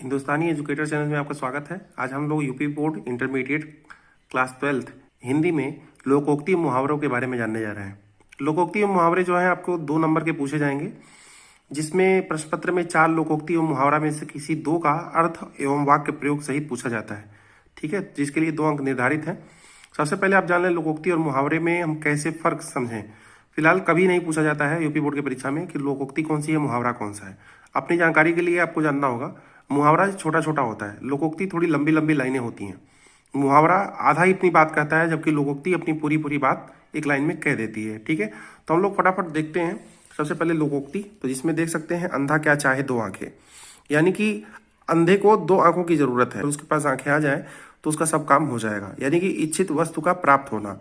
हिंदुस्तानी educator channel में आपका स्वागत है। आज हम लोग UP board intermediate class 12 Hindi में लोकोक्ति मुहावरों के बारे में जानने जा रहे हैं। लोकोक्ति और मुहावरे जो है आपको 2 नंबर के पूछे जाएंगे, जिसमें प्रश्न पत्र में 4 लोकोक्ति और मुहावरा में से किसी 2 का अर्थ एवं वाक्य प्रयोग सहित पूछा जाता है। ठीक है, जिसके लिए 2 अंक निर्धारित हैं। सबसे पहले आप जान लें लोकोक्ति और मुहावरे में हम कैसे फर्क समझें। फिलहाल कभी नहीं पूछा जाता है यूपी बोर्ड की परीक्षा में कि लोकोक्ति कौन सी है, मुहावरा कौन सा है। अपनी जानकारी के लिए आपको जानना होगा, मुहावरा छोटा छोटा होता है, लोकोक्ति थोड़ी लंबी लंबी लाइनें होती हैं। मुहावरा आधा ही अपनी बात कहता है, जबकि लोकोक्ति अपनी पूरी पूरी बात एक लाइन में कह देती है। ठीक है, तो हम लोग फटाफट देखते हैं। सबसे पहले लोकोक्ति, तो जिसमें देख सकते हैं अंधा क्या चाहे 2 आंखें, यानी कि अंधे को 2 आंखों की जरूरत है, उसके पास आंखें आ जाए तो उसका सब काम हो जाएगा, यानी कि इच्छित वस्तु का प्राप्त होना।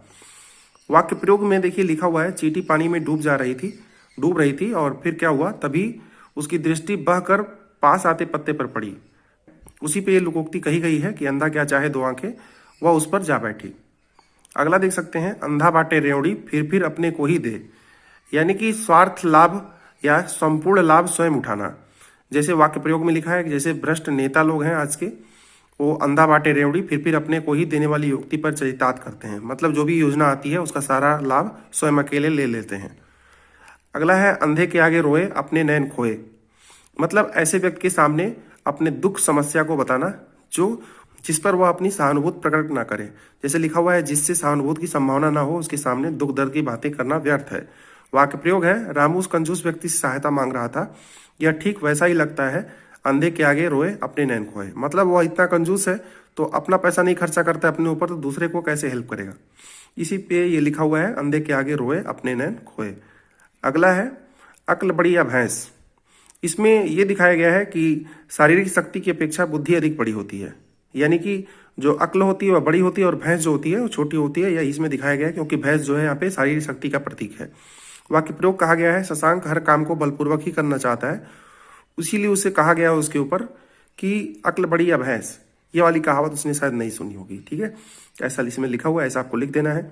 वाक्य प्रयोग में देखिए लिखा हुआ है, चींटी पानी में डूब रही थी और फिर क्या हुआ, तभी उसकी दृष्टि बहकर पास आते पत्ते पर पड़ी। उसी पे ये लोकोक्ति कही गई है कि अंधा क्या चाहे 2 आंखें, वह उस पर जा बैठी। अगला देख सकते हैं, अंधा बाटे रेवड़ी फिर अपने को ही दे, यानी कि स्वार्थ लाभ या संपूर्ण लाभ स्वयं उठाना। जैसे वाक्य प्रयोग में लिखा है कि जैसे भ्रष्ट नेता लोग हैं आज के, वो अंधा बाटे रेवड़ी फिर अपने को ही देने वाली युक्ति पर चरितार्थ करते हैं। मतलब जो भी योजना आती है उसका सारा लाभ स्वयं अकेले ले लेते हैं। अगला है, अंधे के आगे रोए अपने नैन खोए, मतलब ऐसे व्यक्ति के सामने अपने दुख समस्या को बताना जिस पर वह अपनी सहानुभूति प्रकट ना करे। जैसे लिखा हुआ है, जिससे सहानुभूति की संभावना ना हो उसके सामने दुख दर्द की बातें करना व्यर्थ है। वाक्य प्रयोग है, रामू उस कंजूस व्यक्ति से सहायता मांग रहा था, यह ठीक वैसा ही लगता है अंधे के आगे रोए अपने नैन खोए। मतलब वह इतना कंजूस है तो अपना पैसा नहीं खर्चा करता अपने ऊपर, तो दूसरे को कैसे हेल्प करेगा। इसी पे ये लिखा हुआ है, अंधे के आगे रोए अपने नैन खोए। अगला है, अक्ल बड़ी या भैंस। इसमें यह दिखाया गया है कि शारीरिक शक्ति की अपेक्षा बुद्धि अधिक बड़ी होती है, यानी कि जो अक्ल होती है वह बड़ी होती है और भैंस जो होती है वो छोटी होती है। यह इसमें दिखाया गया है क्योंकि भैंस जो है यहाँ पे शारीरिक शक्ति का प्रतीक है। वाक्य प्रयोग कहा गया है, शशांक हर काम को बलपूर्वक ही करना चाहता है, इसीलिए उसे कहा गया उसके ऊपर कि अक्ल बड़ी या भैंस। ये वाली कहावत उसने शायद नहीं सुनी होगी। ठीक है, ऐसा इसमें लिखा हुआ है, ऐसा आपको लिख देना है।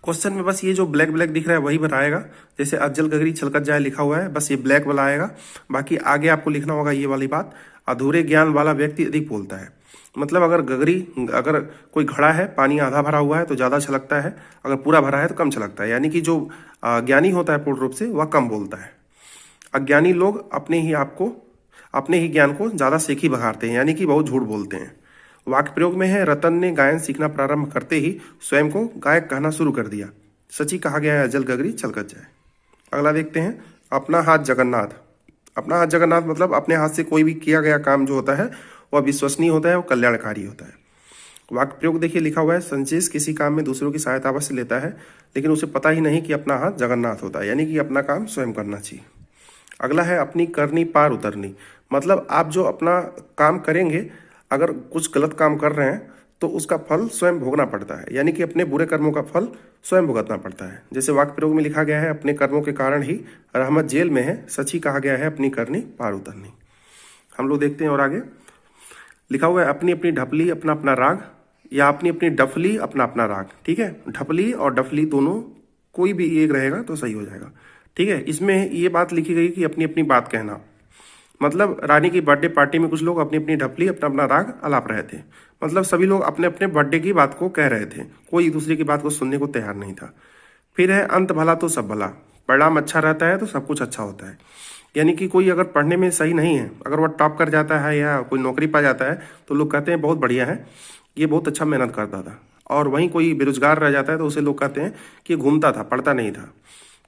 क्वेश्चन में बस ये जो ब्लैक ब्लैक दिख रहा है वही बताएगा, जैसे अज्जल गगरी छलकत जाए लिखा हुआ है, बस ये ब्लैक वाला आएगा। बाकी आगे आपको लिखना होगा ये वाली बात, अधूरे ज्ञान वाला व्यक्ति अधिक बोलता है। मतलब अगर कोई घड़ा है, पानी आधा भरा हुआ है तो ज़्यादा छलकता है, अगर पूरा भरा है तो कम छलकता है। यानी कि जो ज्ञानी होता है पूर्ण रूप से वह कम बोलता है। अज्ञानी लोग अपने ही ज्ञान को ज़्यादा सेखी बघारते हैं, यानी कि बहुत झूठ बोलते हैं। वाक्य प्रयोग में है, रतन ने गायन सीखना प्रारंभ करते ही स्वयं को गायक कहना शुरू कर दिया, सची कहा गया है अजल गगरी छलकत जाए। अगला देखते हैं, अपना हाथ जगन्नाथ। अपना हाथ जगन्नाथ मतलब अपने हाथ से कोई भी किया गया काम जो होता है वह विश्वसनीय होता है, वह कल्याणकारी होता है। वाक्य प्रयोग देखिए लिखा हुआ है, संचेस किसी काम में दूसरों की सहायता अवश्य लेता है, लेकिन उसे पता ही नहीं कि अपना हाथ जगन्नाथ होता है, यानी कि अपना काम स्वयं करना चाहिए। अगला है, अपनी करनी पार उतरनी। मतलब आप जो अपना काम करेंगे, अगर कुछ गलत काम कर रहे हैं तो उसका फल स्वयं भोगना पड़ता है, यानी कि अपने बुरे कर्मों का फल स्वयं भुगतना पड़ता है। जैसे वाक्य प्रयोग में लिखा गया है, अपने कर्मों के कारण ही रहमत जेल में है, सच ही कहा गया है अपनी करनी पार उतरनी। हम लोग देखते हैं और आगे लिखा हुआ है, अपनी अपनी ढपली अपना अपना राग, या अपनी अपनी डफली अपना अपना राग। ठीक है, ढपली और डफली दोनों कोई भी एक रहेगा तो सही हो जाएगा। ठीक है, इसमें ये बात लिखी गई कि अपनी अपनी बात कहना, मतलब रानी की बर्थडे पार्टी में कुछ लोग अपनी अपनी ढपली अपना अपना राग अलाप रहे थे। मतलब सभी लोग अपने अपने बर्थडे की बात को कह रहे थे, कोई दूसरे की बात को सुनने को तैयार नहीं था। फिर है, अंत भला तो सब भला। परिणाम अच्छा रहता है तो सब कुछ अच्छा होता है। यानी कि कोई अगर पढ़ने में सही नहीं है, अगर वह टॉप कर जाता है या कोई नौकरी पा जाता है तो लोग कहते हैं बहुत बढ़िया है, ये बहुत अच्छा मेहनत करता था। और वहीं कोई बेरोजगार रह जाता है तो उसे लोग कहते हैं कि घूमता था, पढ़ता नहीं था।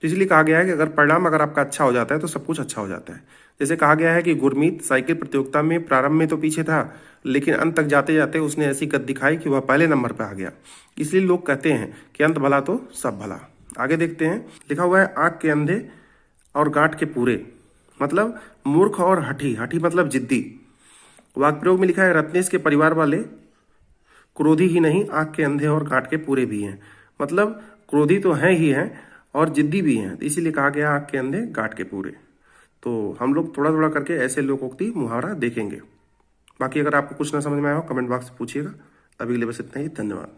तो इसलिए कहा गया है कि अगर परिणाम आपका अच्छा हो जाता है तो सब कुछ अच्छा हो जाता है। जैसे कहा गया है कि गुरमीत साइकिल प्रतियोगिता में प्रारंभ में तो पीछे था, लेकिन अंत तक जाते जाते उसने ऐसी कद दिखाई कि वह पहले नंबर पर आ गया। इसलिए लोग कहते हैं कि अंत भला तो सब भला। आगे देखते हैं, लिखा हुआ है, आंख के अंधे और गांठ के पूरे, मतलब मूर्ख और हठी। हठी मतलब जिद्दी। वाक्य प्रयोग में लिखा है, रत्नेश के परिवार वाले क्रोधी ही नहीं, आंख के अंधे और गांठ के पूरे भी हैं। मतलब क्रोधी तो हैं ही हैं और जिद्दी भी हैं, इसीलिए कहा गया आंख के अंधे गांठ के पूरे। तो हम लोग थोड़ा थोड़ा करके ऐसे लोकोक्ति मुहावरा देखेंगे। बाकी अगर आपको कुछ ना समझ में आया हो कमेंट बॉक्स में पूछिएगा। अभी के लिए बस इतना ही, धन्यवाद।